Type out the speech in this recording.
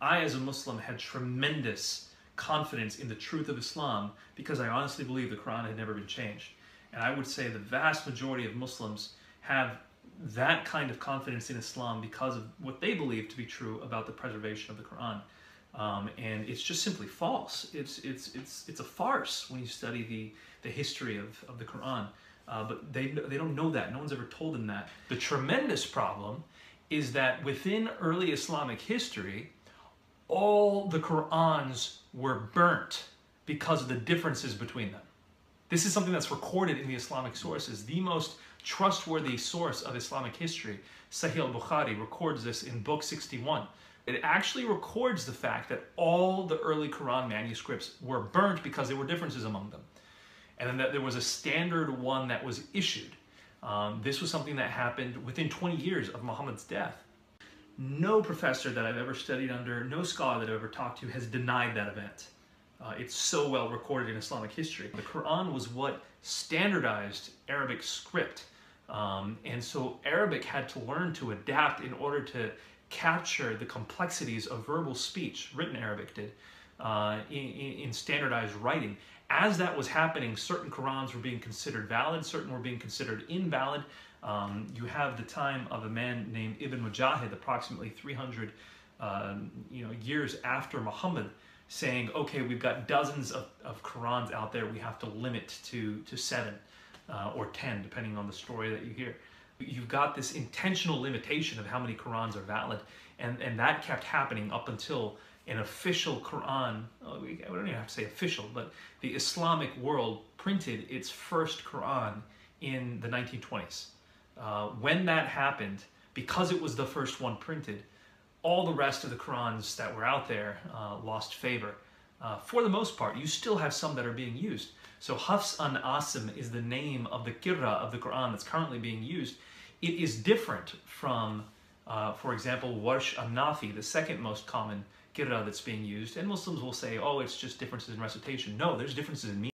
I, as a Muslim, had tremendous confidence in the truth of Islam because I honestly believe the Quran had never been changed. And I would say the vast majority of Muslims have that kind of confidence in Islam because of what they believe to be true about the preservation of the Quran. And it's just simply false. It's a farce when you study the history of the Quran. But they don't know that. No one's ever told them that. The tremendous problem is that within early Islamic history, all the Qurans were burnt because of the differences between them. This is something that's recorded in the Islamic sources. The most trustworthy source of Islamic history, Sahih al-Bukhari, records this in book 61. It actually records the fact that all the early Quran manuscripts were burnt because there were differences among them. And then that there was a standard one that was issued. This was something that happened within 20 years of Muhammad's death. No professor that I've ever studied under, no scholar that I've ever talked to has denied that event. It's so well recorded in Islamic history. The Quran was what standardized Arabic script. And so Arabic had to learn to adapt in order to capture the complexities of verbal speech, written Arabic did, in standardized writing. As that was happening, certain Qurans were being considered valid, certain were being considered invalid. You have the time of a man named Ibn Mujahid, approximately 300 years after Muhammad, saying, okay, we've got dozens of Qurans out there, we have to limit to 7 or 10, depending on the story that you hear. You've got this intentional limitation of how many Qurans are valid, and that kept happening up until an official Quran, we don't even have to say official, but the Islamic world printed its first Quran in the 1920s. When that happened, because it was the first one printed, all the rest of the Qurans that were out there lost favor. For the most part, you still have some that are being used. So Hafs an Asim is the name of the Qirra of the Quran that's currently being used. It is different from, for example, Warsh an-Nafi, the second most common Qirra that's being used. And Muslims will say, oh, it's just differences in recitation. No, there's differences in meaning.